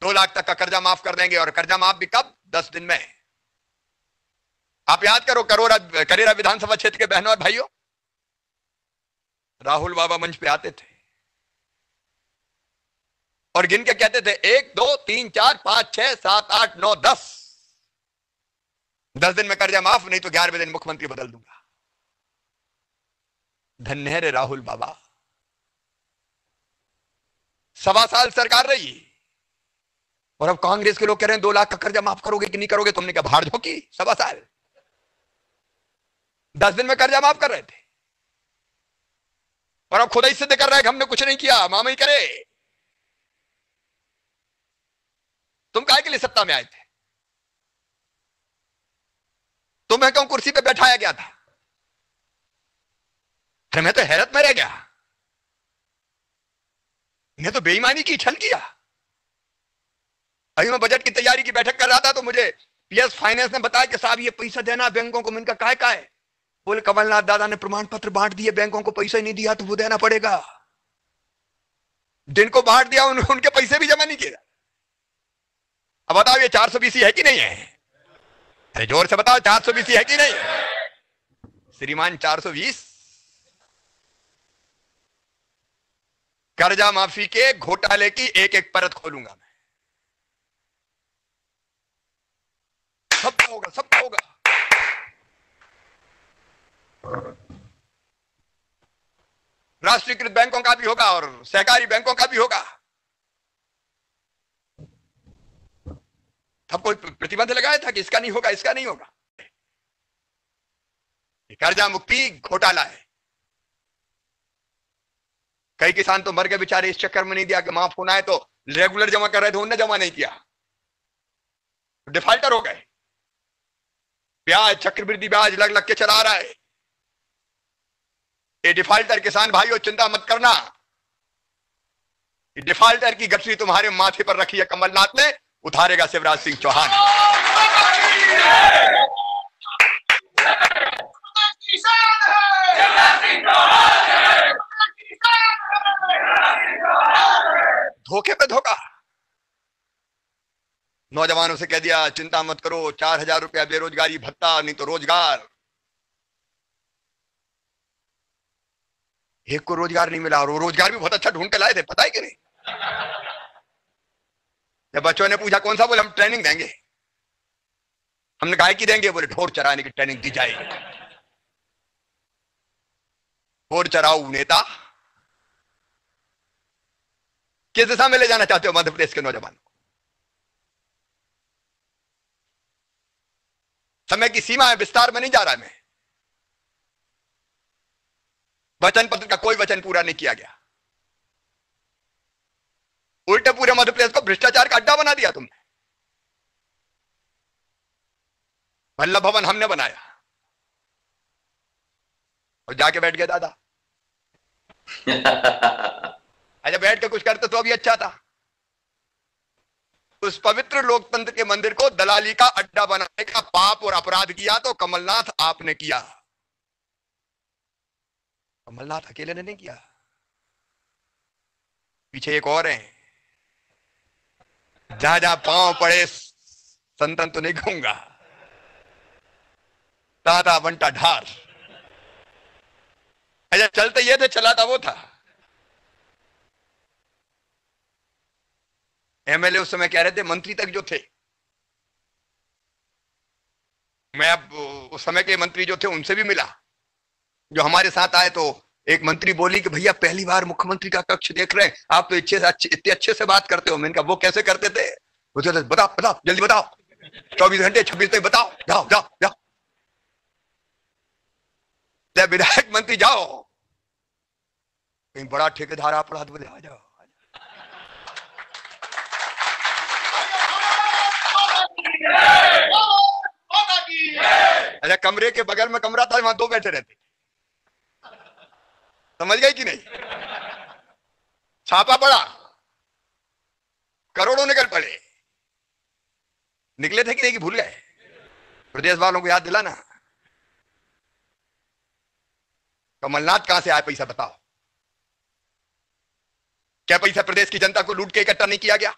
2 लाख तक का कर्जा माफ कर देंगे, और कर्जा माफ भी कब? 10 दिन में। आप याद करो, करेरा विधानसभा क्षेत्र के बहनों और भाइयों, राहुल बाबा मंच पे आते थे और गिन के कहते थे 1 2 3 4 5 6 7 8 9 10। 10 दिन में कर्जा माफ, नहीं तो 11वें दिन मुख्यमंत्री बदल दूंगा। धन्य है रे राहुल बाबा। 1.25 साल सरकार रही और अब कांग्रेस के लोग कह रहे हैं 2 लाख का कर्जा माफ करोगे कि नहीं करोगे? तुमने क्या भाड़ झोंकी? 1.25 साल 10 दिन में कर्जा माफ कर रहे थे और अब खुद ही सिद्ध कर रहा है कि हमने कुछ नहीं किया, मामा ही करे। तुम काहे के लिए सत्ता में आए थे? तुम्हें क्यों कुर्सी पे बैठाया गया था? अरे मैं तो हैरत में रह गया। इन्हें तो बेईमानी की, छल किया। अभी मैं बजट की तैयारी की बैठक कर रहा था तो मुझे पीएस फाइनेंस ने बताया कि साहब ये पैसा देना बैंकों को। मैंने कहा काय? बोले कमलनाथ दादा ने प्रमाण पत्र बांट दिए, बैंकों को पैसा ही नहीं दिया तो वो देना पड़ेगा। जिनको बांट दिया उनके पैसे भी जमा नहीं किए। अब बताओ ये 420 है कि नहीं है? अरे जोर से बताओ, 420 है कि नहीं? श्रीमान 420 कर्जा माफी के घोटाले की एक एक परत खोलूंगा मैं। सबका होगा, सबका होगा। राष्ट्रीयकृत बैंकों का भी होगा और सहकारी बैंकों का भी होगा। तब कोई प्रतिबंध लगाया था कि इसका नहीं होगा, इसका नहीं होगा। कर्जा मुक्ति घोटाला है। कई किसान तो मर गए बेचारे इस चक्कर में नहीं दिया कि माफ होना है, तो रेगुलर जमा कर रहे थे, उनने जमा नहीं किया, डिफॉल्टर हो गए। ब्याज, चक्रवृद्धि ब्याज लग लग के चला रहा है। ये डिफॉल्टर किसान भाइयों चिंता मत करना, डिफॉल्टर की गठरी तुम्हारे माथे पर रखी है कमलनाथ ने, उतारेगा शिवराज सिंह चौहान। धोखे पे धोखा। नौजवानों से कह दिया चिंता मत करो, 4,000 रुपया बेरोजगारी भत्ता, नहीं तो रोजगार। एक को रोजगार नहीं मिला और वो रोजगार भी बहुत अच्छा ढूंढ के लाए थे, पता है कि नहीं? जब बच्चों ने पूछा कौन सा, बोले हम ट्रेनिंग देंगे। हमने कहा कि देंगे, बोले ढोर चराने की ट्रेनिंग दी जाएगी। ढोर चराऊ नेता। किस दिशा में ले जाना चाहते हो मध्य प्रदेश के नौजवानों को? समय की सीमा है, विस्तार में नहीं जा रहा है मैं। वचन पत्र का कोई वचन पूरा नहीं किया गया, उल्टे पूरे मध्य प्रदेश को भ्रष्टाचार का अड्डा बना दिया तुमने। वल्लभ भवन हमने बनाया और जाके बैठ गए दादा। अच्छा बैठ के कुछ करते तो अभी अच्छा था। उस पवित्र लोकतंत्र के मंदिर को दलाली का अड्डा बनाने का पाप और अपराध किया तो कमलनाथ आपने किया। कमलनाथ अकेले ने नहीं किया, पीछे एक और है। जहां जहां पांव पड़े संतन तो नहीं कहूंगा, ताता बंटा ढार। अच्छा चलते ये थे, चलाता वो था। एमएलए उस समय कह रहे थे, मंत्री तक जो थे, मैं अब उस समय के मंत्री जो थे उनसे भी मिला जो हमारे साथ आए, तो एक मंत्री बोली कि भैया पहली बार मुख्यमंत्री का कक्ष देख रहे हैं, आप तो इतने अच्छे से बात करते हो। मैंने कहा वो कैसे करते थे? वो कहते बताओ बताओ जल्दी बताओ, 24 घंटे 26 तक बताओ, जाओ जाओ जाओ। विधायक मंत्री जाओ, कहीं बड़ा ठेकेदार आप पढ़ा, बोले आ जाओ। अच्छा कमरे के बगल में कमरा था, वहां 2 बैठे रहते। समझ गए कि नहीं? छापा पड़ा, करोड़ों निकल पड़े। निकले थे कि नहीं कि भूल गए? प्रदेश वालों को याद दिलाना। कमलनाथ कहां से आया पैसा बताओ? क्या पैसा प्रदेश की जनता को लूट के इकट्ठा नहीं किया गया?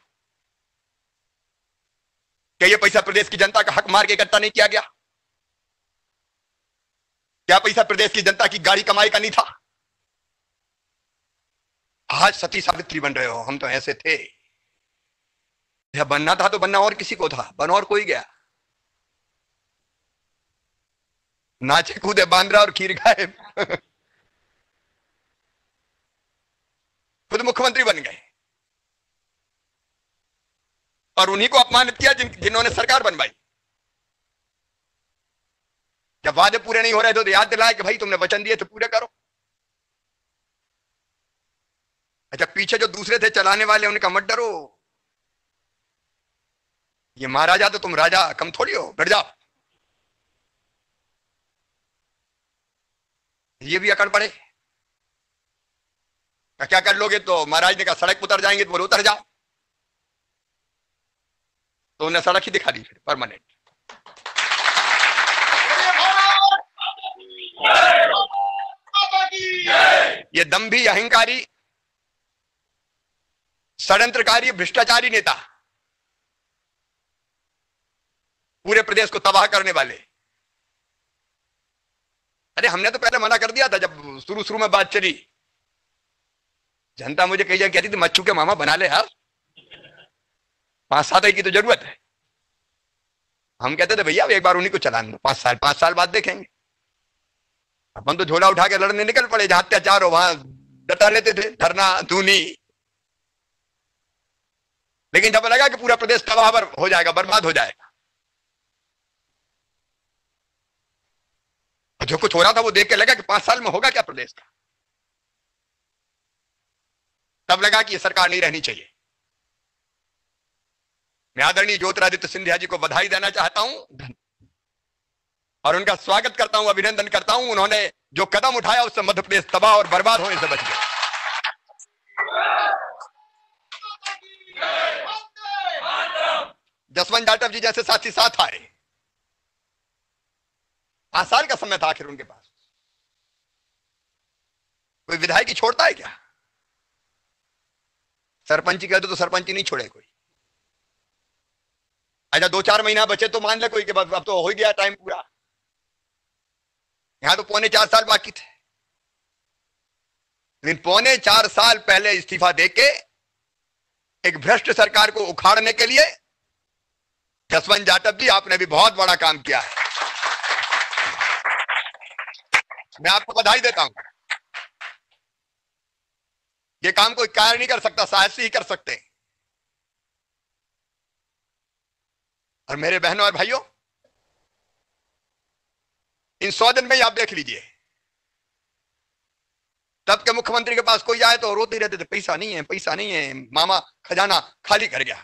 क्या ये पैसा प्रदेश की जनता का हक मार के इकट्ठा नहीं किया गया? क्या पैसा प्रदेश की जनता की गाड़ी कमाई का नहीं था? आज सती सावित्री बन रहे हो, हम तो ऐसे थे। या बनना था तो बनना और किसी को था, बन और कोई गया। नाचे कूदे बांद्रा और खीर खाए खुद मुख्यमंत्री बन गए और उन्हीं को अपमानित किया जिन्होंने सरकार बनवाई। जब वादे पूरे नहीं हो रहे थे तो याद दिलाए कि भाई तुमने वचन दिए थे पूरे करो। अच्छा, पीछे जो दूसरे थे चलाने वाले उनका मत डरो। ये महाराजा तो तुम राजा कम थोड़ी हो, बैठ जाओ। ये भी अकड़ पड़े, क्या कर लोगे? तो महाराज ने कहा सड़क पर उतर जाएंगे, तो बोले उतर जाओ। तो उन्हें सड़क ही दिखा दी फिर परमानेंट। ये दंभी, अहंकारी, षड्यंत्रकारी, भ्रष्टाचारी नेता, पूरे प्रदेश को तबाह करने वाले। अरे हमने तो पहले मना कर दिया था जब शुरू में बात चली। जनता मुझे कई जगह कहती थी मच्छू के मामा बना ले यार, 5-7 की तो जरूरत है। हम कहते थे भैया एक बार उन्हीं को चलाने दो, 5 साल बाद देखेंगे। अपन तो झोला उठा के लड़ने निकल पड़े, जहां अत्याचार हो वहां डटा लेते थे, धरना धूनी। लेकिन जब लगा कि पूरा प्रदेश तबाह हो जाएगा, बर्बाद हो जाएगा, जो कुछ हो रहा था वो देख के लगा कि 5 साल में होगा क्या प्रदेश का। तब लगा कि ये सरकार नहीं रहनी चाहिए। मैं आदरणीय ज्योतिरादित्य सिंधिया जी को बधाई देना चाहता हूं और उनका स्वागत करता हूं, अभिनंदन करता हूं। उन्होंने जो कदम उठाया उससे मध्य प्रदेश तबाह और बर्बाद होने से बच गया। जसवंत जाटव जी जैसे साथी साथ आए। 5 साल का समय था आखिर उनके पास। कोई विधायक ही छोड़ता है क्या? सरपंची कहते तो सरपंची नहीं छोड़े कोई। अच्छा 2-4 महीना बचे तो मान ले कोई के बाद अब तो हो ही गया टाइम पूरा। यहां तो 4.25 साल बाकी थे। लेकिन 4.25 साल पहले इस्तीफा देके एक भ्रष्ट सरकार को उखाड़ने के लिए जसवंत जाटव जी आपने भी बहुत बड़ा काम किया है। मैं आपको बधाई देता हूं। ये काम कोई कार्य नहीं कर सकता, साहसी ही कर सकते हैं। और मेरे बहनों और भाइयों, इन 100 दिन में ही आप देख लीजिए, तब के मुख्यमंत्री के पास कोई आए तो रोते रहते थे पैसा नहीं है, पैसा नहीं है, मामा खजाना खाली कर गया।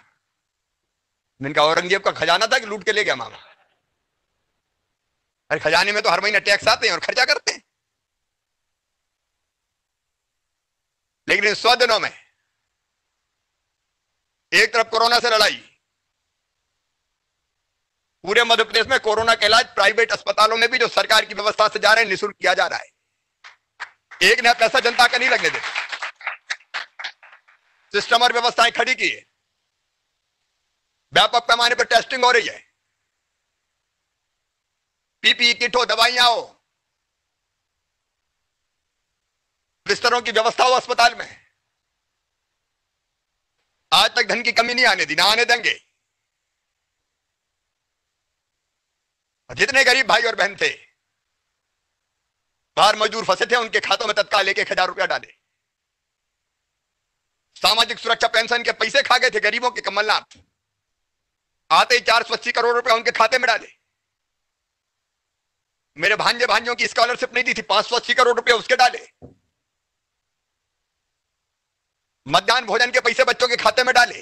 मैंने कहा औरंगजेब का खजाना था कि लूट के ले गया मामा? अरे खजाने में तो हर महीने टैक्स आते हैं और खर्चा करते हैं। लेकिन इन 100 दिनों में एक तरफ कोरोना से लड़ाई, पूरे मध्य प्रदेश में कोरोना का इलाज प्राइवेट अस्पतालों में भी जो सरकार की व्यवस्था से जा रहे हैं निःशुल्क किया जा रहा है। एक नया पैसा जनता का नहीं लगने देते। सिस्टम और व्यवस्थाएं खड़ी की है, व्यापक पैमाने पर टेस्टिंग हो रही है, पीपीई किट हो, दवाइयां हो, बिस्तरों की व्यवस्था हो अस्पताल में। आज तक धन की कमी नहीं आने दी, ना आने देंगे। जितने गरीब भाई और बहन थे, बाहर मजदूर फंसे थे, उनके खातों में तत्काल 1-1 हजार रुपया डाले। सामाजिक सुरक्षा पेंशन के पैसे खा गए थे गरीबों के कमलनाथ, आते ही 480 करोड़ रुपया उनके खाते में डाले। मेरे भांजे भांजियों की स्कॉलरशिप नहीं दी थी, 580 करोड़ रुपया उसके डाले। मध्याह्न भोजन के पैसे बच्चों के खाते में डाले।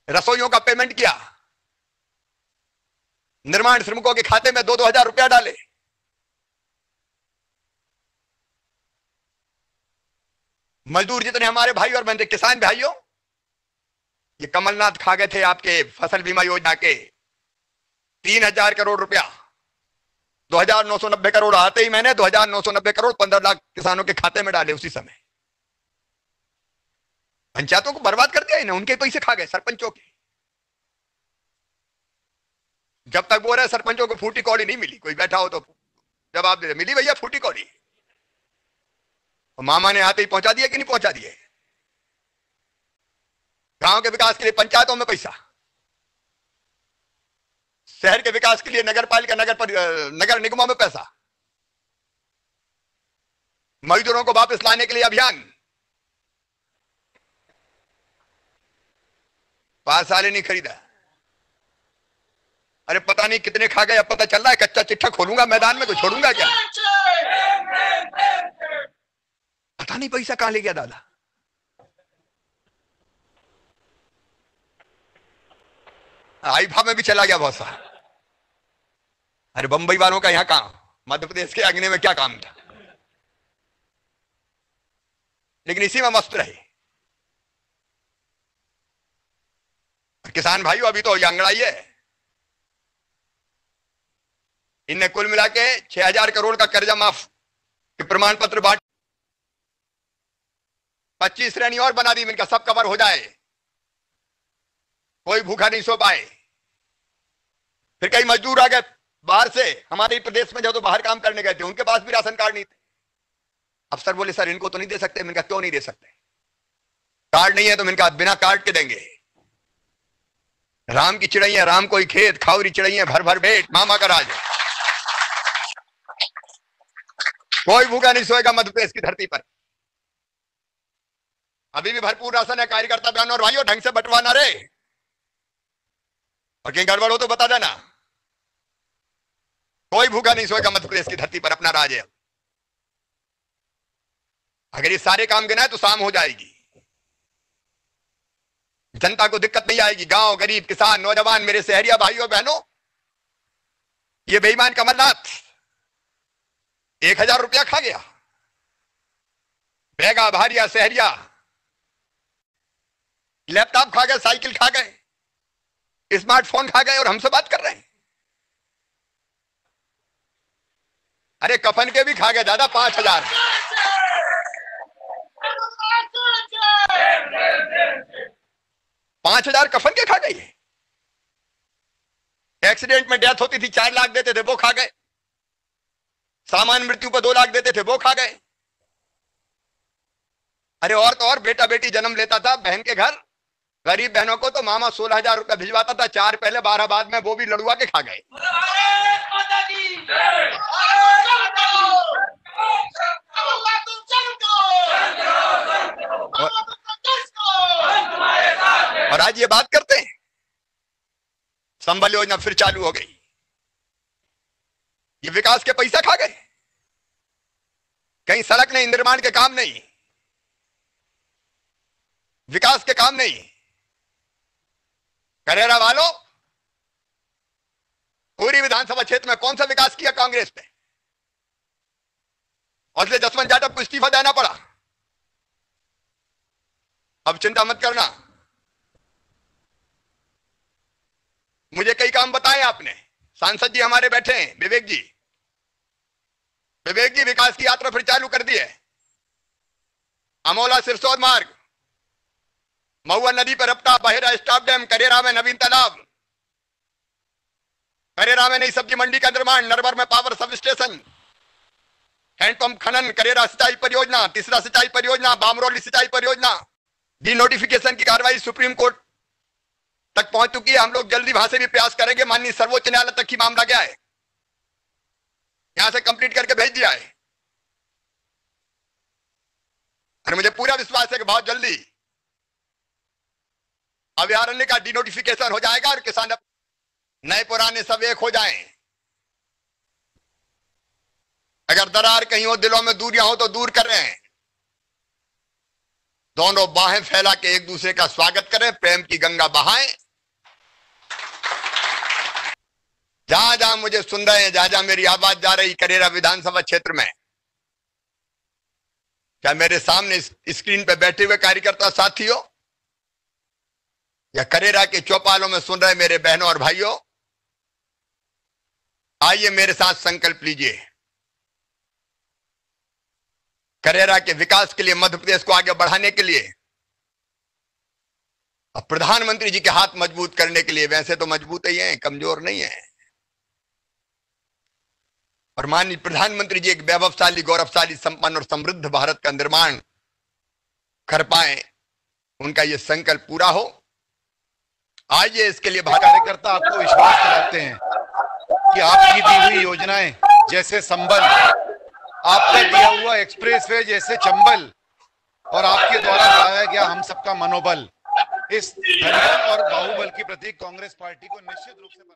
रसोइयों का पेमेंट किया। निर्माण श्रमिकों के खाते में 2-2 हजार रुपया डाले। मजदूर जितने हमारे भाई और बहन थे, किसान भाइयों, ये कमलनाथ खा गए थे आपके फसल बीमा योजना के 3000 करोड़ रुपया। 2990 करोड़ आते ही मैंने 2990 करोड़ 15 लाख किसानों के खाते में डाले। उसी समय पंचायतों को बर्बाद कर दिया इन्हें, उनके पैसे खा गए, सरपंचों के। जब तक बोल रहे सरपंचों को फूटी कौड़ी नहीं मिली, कोई बैठा हो तो जवाब दे, मिली भैया फूटी कौड़ी? और मामा ने आते ही पहुंचा दिया कि नहीं पहुंचा दिए? गांव के विकास के लिए पंचायतों में पैसा, शहर के विकास के लिए नगर पालिका नगर निगमों में पैसा, मजदूरों को वापस लाने के लिए अभियान। 5 साल नहीं खरीदा। अरे पता नहीं कितने खा गए, अब पता चल रहा है। कच्चा चिट्ठा खोलूंगा मैदान में तो छोड़ूंगा क्या? पता नहीं पैसा कहां ले गया दादा। आईफा में भी चला गया बहुत सा। अरे बंबई वालों का यहां काम, मध्य प्रदेश के अग्नि में क्या काम था? लेकिन इसी में मस्त रहे। किसान भाइयों अभी तो अंगड़ाई है। इनने कुल मिला के 6000 करोड़ का कर्जा माफ के प्रमाण पत्र बांट 25 श्रेणी और बना दी। इनका सब कवर हो जाए, कोई भूखा नहीं सो पाए। फिर कई मजदूर आ गए बाहर से, हमारे प्रदेश में जो तो बाहर काम करने गए थे, उनके पास भी राशन कार्ड नहीं थे। अफसर बोले सर इनको तो नहीं दे सकते। इनका क्यों नहीं दे सकते? कार्ड नहीं है तो इनका बिना कार्ड के देंगे। राम की चिड़ैया राम कोई खेत, खावरी चिड़ैया भर भर भेंट, मामा का राज। कोई भूखा नहीं सोएगा मध्य प्रदेश की धरती पर। अभी भी भरपूर राशन है। कार्यकर्ता बहनों और भाइयों, ढंग से बंटवाना रे, और कहीं गड़बड़ हो तो बता देना। कोई भूखा नहीं सोएगा मध्य प्रदेश की धरती पर, अपना राज है। अगर ये सारे काम गिनाए तो शाम हो जाएगी, जनता को दिक्कत नहीं आएगी। गांव, गरीब, किसान, नौजवान, मेरे शहरिया भाइयों बहनों, ये बेईमान कमलनाथ 1000 रुपया खा गया। बैगा, भारिया, शहरिया लैपटॉप खा गए, साइकिल खा गए, स्मार्टफोन खा गए, और हमसे बात कर रहे हैं। अरे कफन के भी खा गए दादा 5000। 5000 कफन के खा गए। एक्सीडेंट में डेथ होती थी 4 लाख देते थे, वो खा गए। सामान्य मृत्यु पर 2 लाख देते थे, वो खा गए। अरे और तो और, बेटा बेटी जन्म लेता था बहन के घर, गरीब बहनों को तो मामा 16,000 रुपया भिजवाता था, 4 पहले 12 बाद में, वो भी लड़ुआ के खा गए। और आज ये बात करते हैं, संबल योजना फिर चालू हो गई। ये विकास के पैसा खा गए। कहीं सड़क नहीं, निर्माण के काम नहीं, विकास के काम नहीं। करेरा वालों, पूरी विधानसभा क्षेत्र में कौन सा विकास किया कांग्रेस ने? और इसलिए जसवंत जाटव को इस्तीफा देना पड़ा। अब चिंता मत करना, मुझे कई काम बताए आपने। सांसद जी हमारे बैठे हैं, विवेक जी। विवेक जी विकास की यात्रा फिर चालू कर दी है। अमोला सिरसौद मार्ग, महुआ नदी पर रफ्ता, बहेरा स्टॉप डैम, करेरा में नवीन तालाब, करेरा में नई सब्जी मंडी का निर्माण, नरवर में पावर सब स्टेशन, हैंडपंप खनन, करेरा सिंचाई परियोजना, तीसरा सिंचाई परियोजना, बामरोली सिंचाई परियोजना। डी नोटिफिकेशन की कार्रवाई सुप्रीम कोर्ट तक पहुंच चुकी है। हम लोग जल्दी वहां से भी प्रयास करेंगे। माननीय सर्वोच्च न्यायालय तक ही मामला गया है, यहां से कंप्लीट करके भेज दिया है। और मुझे पूरा विश्वास है कि बहुत जल्दी अभयारण्य का डिनोटिफिकेशन हो जाएगा और किसान नए पुराने सब एक हो जाएं। अगर दरार कहीं हो, दिलों में दूरियां हो तो दूर कर रहे हैं। दोनों बाहें फैला के एक दूसरे का स्वागत करें, प्रेम की गंगा बहाएं। जहां जहां मुझे सुन रहे हैं, जहां जहां मेरी आवाज जा रही करेरा विधानसभा क्षेत्र में, क्या मेरे सामने स्क्रीन पे बैठे हुए कार्यकर्ता साथियों या करेरा के चौपालों में सुन रहे मेरे बहनों और भाइयों, आइए मेरे साथ संकल्प लीजिए। करेरा के विकास के लिए, मध्य प्रदेश को आगे बढ़ाने के लिए, और प्रधानमंत्री जी के हाथ मजबूत करने के लिए। वैसे तो मजबूत ही हैं, कमजोर नहीं है। और माननीय प्रधानमंत्री जी एक वैभवशाली, गौरवशाली, संपन्न और समृद्ध भारत का निर्माण कर पाए, उनका ये संकल्प पूरा हो। आइए इसके लिए कार्यकर्ता आपको विश्वास कराते हैं कि आपकी दी हुई योजनाएं जैसे संबल, आपका दिया हुआ एक्सप्रेसवे जैसे चंबल और आपके द्वारा बढ़ाया गया हम सबका मनोबल, इस धन्य और बाहुबल की प्रतीक कांग्रेस पार्टी को निश्चित रूप से